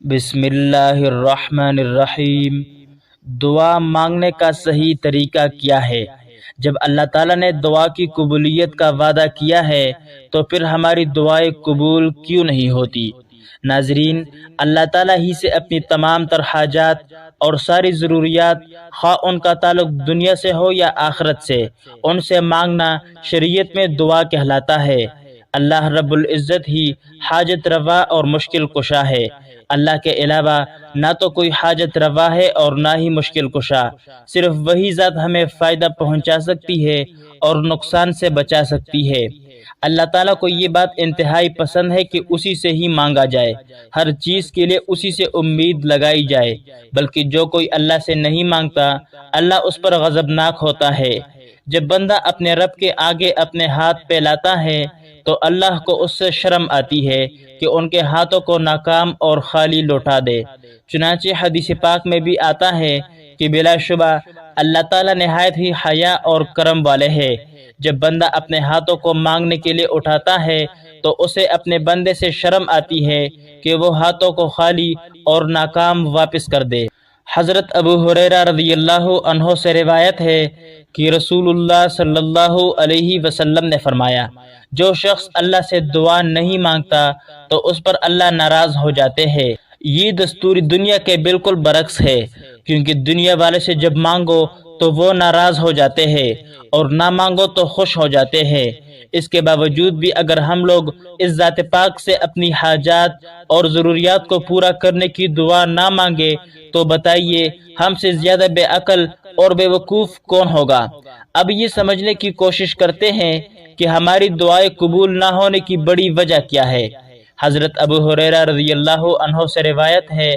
بسم اللہ الرحمن الرحیم۔ دعا مانگنے کا صحیح طریقہ کیا ہے؟ جب اللہ تعالیٰ نے دعا کی قبولیت کا وعدہ کیا ہے تو پھر ہماری دعائیں قبول کیوں نہیں ہوتی؟ ناظرین، اللہ تعالیٰ ہی سے اپنی تمام تر حاجات اور ساری ضروریات، خواہ ان کا تعلق دنیا سے ہو یا آخرت سے، ان سے مانگنا شریعت میں دعا کہلاتا ہے۔ اللہ رب العزت ہی حاجت روا اور مشکل کشا ہے۔ اللہ کے علاوہ نہ تو کوئی حاجت روا ہے اور نہ ہی مشکل کشا۔ صرف وہی ذات ہمیں فائدہ پہنچا سکتی ہے اور نقصان سے بچا سکتی ہے۔ اللہ تعالیٰ کو یہ بات انتہائی پسند ہے کہ اسی سے ہی مانگا جائے، ہر چیز کے لیے اسی سے امید لگائی جائے، بلکہ جو کوئی اللہ سے نہیں مانگتا، اللہ اس پر غضبناک ہوتا ہے۔ جب بندہ اپنے رب کے آگے اپنے ہاتھ پھیلاتا ہے تو اللہ کو اس سے شرم آتی ہے کہ ان کے ہاتھوں کو ناکام اور خالی لوٹا دے۔ چنانچہ حدیث پاک میں بھی آتا ہے کہ بلا شبہ اللہ تعالیٰ نہایت ہی حیا اور کرم والے ہے۔ جب بندہ اپنے ہاتھوں کو مانگنے کے لیے اٹھاتا ہے تو اسے اپنے بندے سے شرم آتی ہے کہ وہ ہاتھوں کو خالی اور ناکام واپس کر دے۔ حضرت ابو ہریرہ رضی اللہ عنہ سے روایت ہے کہ رسول اللہ صلی اللہ علیہ وسلم نے فرمایا، جو شخص اللہ سے دعا نہیں مانگتا تو اس پر اللہ ناراض ہو جاتے ہیں۔ یہ دستور دنیا کے بالکل برعکس ہے، کیونکہ دنیا والے سے جب مانگو تو وہ ناراض ہو جاتے ہیں اور نہ مانگو تو خوش ہو جاتے ہیں۔ اس کے باوجود بھی اگر ہم لوگ اس ذات پاک سے اپنی حاجات اور ضروریات کو پورا کرنے کی دعا نہ مانگے تو بتائیے ہم سے زیادہ بے عقل اور بے وقوف کون ہوگا؟ اب یہ سمجھنے کی کوشش کرتے ہیں کہ ہماری دعائیں قبول نہ ہونے کی بڑی وجہ کیا ہے۔ حضرت ابو ہریرہ رضی اللہ عنہ سے روایت ہے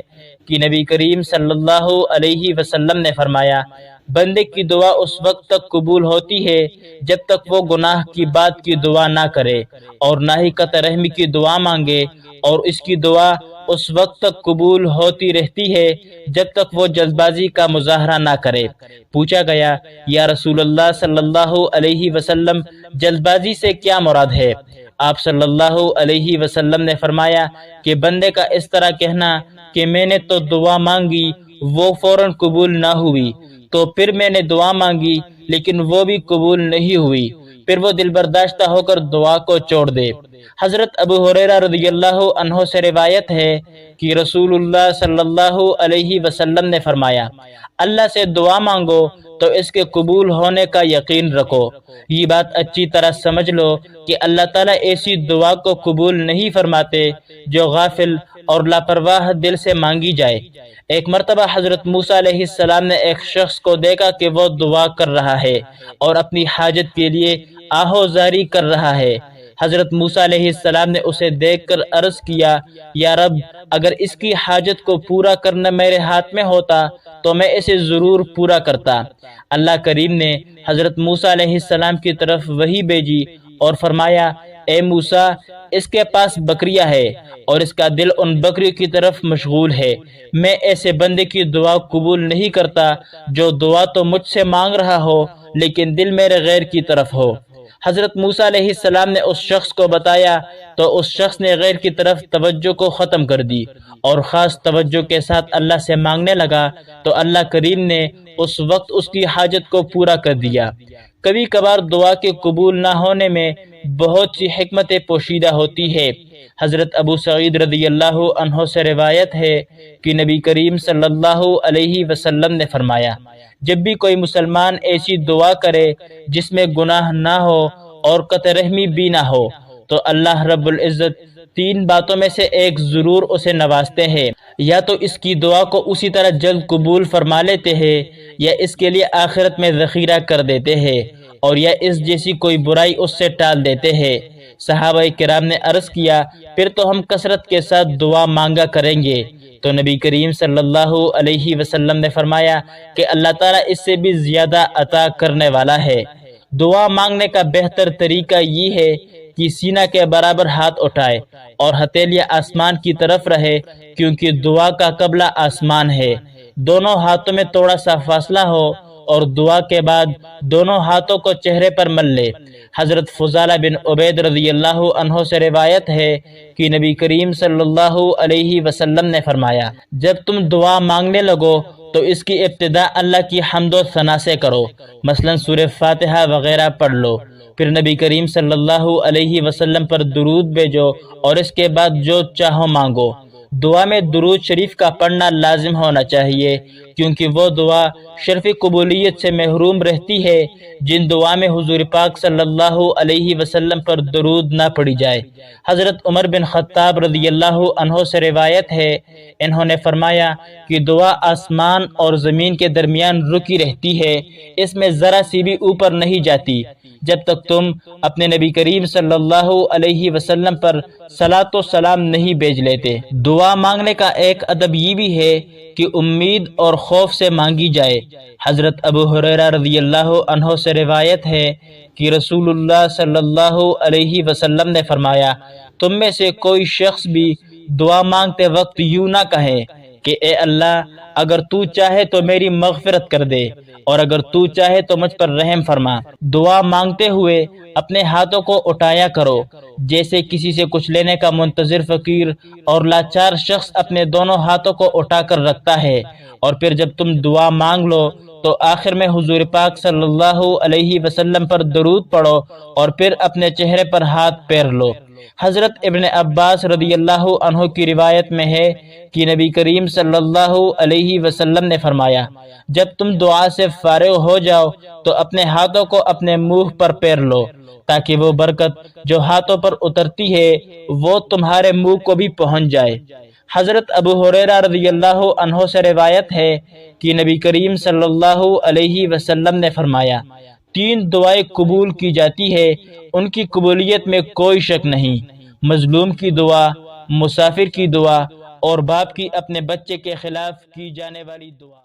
کہ نبی کریم صلی اللہ علیہ وسلم نے فرمایا، بندے کی دعا اس وقت تک قبول ہوتی ہے جب تک وہ گناہ کی بات کی دعا نہ کرے اور نہ ہی قطع رحمی کی دعا مانگے، اور اس کی دعا اس وقت تک قبول ہوتی رہتی ہے جب تک وہ جلد بازی کا مظاہرہ نہ کرے۔ پوچھا گیا، یا رسول اللہ صلی اللہ علیہ وسلم، جلد بازی سے کیا مراد ہے؟ آپ صلی اللہ علیہ وسلم نے فرمایا کہ بندے کا اس طرح کہنا کہ میں نے تو دعا مانگی، وہ فوراً قبول نہ ہوئی، تو پھر میں نے دعا مانگی لیکن وہ بھی قبول نہیں ہوئی، پھر وہ دل برداشتہ ہو کر دعا کو چھوڑ دے۔ حضرت ابو ہریرہ رضی اللہ عنہ سے روایت ہے کہ رسول اللہ صلی اللہ علیہ وسلم نے فرمایا، اللہ سے دعا مانگو تو اس کے قبول ہونے کا یقین رکھو۔ یہ بات اچھی طرح سمجھ لو کہ اللہ تعالیٰ ایسی دعا کو قبول نہیں فرماتے جو غافل اور لاپرواہ دل سے مانگی جائے۔ ایک مرتبہ حضرت موسیٰ علیہ السلام نے ایک شخص کو دیکھا کہ وہ دعا کر رہا ہے اور اپنی حاجت کے لیے آہوزاری کر رہا ہے۔ حضرت موسیٰ علیہ السلام نے اسے دیکھ کر عرض کیا، یا رب، اگر اس کی حاجت کو پورا کرنا میرے ہاتھ میں ہوتا تو میں اسے ضرور پورا کرتا۔ اللہ کریم نے حضرت موسیٰ علیہ السلام کی طرف وحی بھیجی اور فرمایا، اے موسیٰ، اس کے پاس بکریاں ہے اور اس کا دل ان بکریوں کی طرف مشغول ہے۔ میں ایسے بندے کی دعا قبول نہیں کرتا جو دعا تو مجھ سے مانگ رہا ہو لیکن دل میرے غیر کی طرف ہو۔ حضرت موسیٰ علیہ السلام نے اس شخص کو بتایا تو اس شخص نے غیر کی طرف توجہ کو ختم کر دی اور خاص توجہ کے ساتھ اللہ سے مانگنے لگا، تو اللہ کریم نے اس وقت اس کی حاجت کو پورا کر دیا۔ کبھی کبھار دعا کے قبول نہ ہونے میں بہت سی حکمتیں پوشیدہ ہوتی ہے۔ حضرت ابو سعید رضی اللہ عنہ سے روایت ہے کہ نبی کریم صلی اللہ علیہ وسلم نے فرمایا، جب بھی کوئی مسلمان ایسی دعا کرے جس میں گناہ نہ ہو اور قطع رحمی بھی نہ ہو تو اللہ رب العزت تین باتوں میں سے ایک ضرور اسے نوازتے ہیں، یا تو اس کی دعا کو اسی طرح جلد قبول فرما لیتے ہیں، یا اس کے لیے آخرت میں ذخیرہ کر دیتے ہیں، اور یا اس جیسی کوئی برائی اس سے ٹال دیتے ہیں۔ صحابہ کرام نے عرض کیا، پھر تو ہم کثرت کے ساتھ دعا مانگا کریں گے۔ تو نبی کریم صلی اللہ علیہ وسلم نے فرمایا کہ اللہ تعالیٰ اس سے بھی زیادہ عطا کرنے والا ہے۔ دعا مانگنے کا بہتر طریقہ یہ ہے کہ سینہ کے برابر ہاتھ اٹھائے اور ہتھیلیاں آسمان کی طرف رہے، کیونکہ دعا کا قبلہ آسمان ہے۔ دونوں ہاتھوں میں تھوڑا سا فاصلہ ہو اور دعا کے بعد دونوں ہاتھوں کو چہرے پر مل لے۔ حضرت فضالہ بن عبید رضی اللہ عنہ سے روایت ہے کہ نبی کریم صلی اللہ علیہ وسلم نے فرمایا، جب تم دعا مانگنے لگو تو اس کی ابتدا اللہ کی حمد و ثنا سے کرو، مثلا سورہ فاتحہ وغیرہ پڑھ لو، پھر نبی کریم صلی اللہ علیہ وسلم پر درود بھیجو اور اس کے بعد جو چاہو مانگو۔ دعا میں درود شریف کا پڑھنا لازم ہونا چاہیے، کیونکہ وہ دعا شرف قبولیت سے محروم رہتی ہے جن دعا میں حضور پاک صلی اللہ علیہ وسلم پر درود نہ پڑھی جائے۔ حضرت عمر بن خطاب رضی اللہ عنہ سے روایت ہے، انہوں نے فرمایا کہ دعا آسمان اور زمین کے درمیان رکی رہتی ہے، اس میں ذرا سی بھی اوپر نہیں جاتی جب تک تم اپنے نبی کریم صلی اللہ علیہ وسلم پر صلاۃ و سلام نہیں بھیج لیتے۔ دعا مانگنے کا ایک ادب یہ بھی ہے کہ امید اور خوف سے مانگی جائے۔ حضرت ابو ہریرہ رضی اللہ عنہ سے روایت ہے کہ رسول اللہ صلی اللہ علیہ وسلم نے فرمایا، تم میں سے کوئی شخص بھی دعا مانگتے وقت یوں نہ کہے کہ اے اللہ، اگر تو چاہے تو میری مغفرت کر دے، اور اگر تو چاہے تو مجھ پر رحم فرما۔ دعا مانگتے ہوئے اپنے ہاتھوں کو اٹھایا کرو، جیسے کسی سے کچھ لینے کا منتظر فقیر اور لاچار شخص اپنے دونوں ہاتھوں کو اٹھا کر رکھتا ہے، اور پھر جب تم دعا مانگ لو تو آخر میں حضور پاک صلی اللہ علیہ وسلم پر درود پڑھو اور پھر اپنے چہرے پر ہاتھ پھیر لو۔ حضرت ابن عباس رضی اللہ عنہ کی روایت میں ہے کہ نبی کریم صلی اللہ علیہ وسلم نے فرمایا، جب تم دعا سے فارغ ہو جاؤ تو اپنے ہاتھوں کو اپنے منہ پر پھیر لو، تاکہ وہ برکت جو ہاتھوں پر اترتی ہے وہ تمہارے منہ کو بھی پہنچ جائے۔ حضرت ابو ہریرہ رضی اللہ عنہ سے روایت ہے کہ نبی کریم صلی اللہ علیہ وسلم نے فرمایا، 3 دعائیں قبول کی جاتی ہے، ان کی قبولیت میں کوئی شک نہیں: مظلوم کی دعا، مسافر کی دعا، اور باپ کی اپنے بچے کے خلاف کی جانے والی دعا۔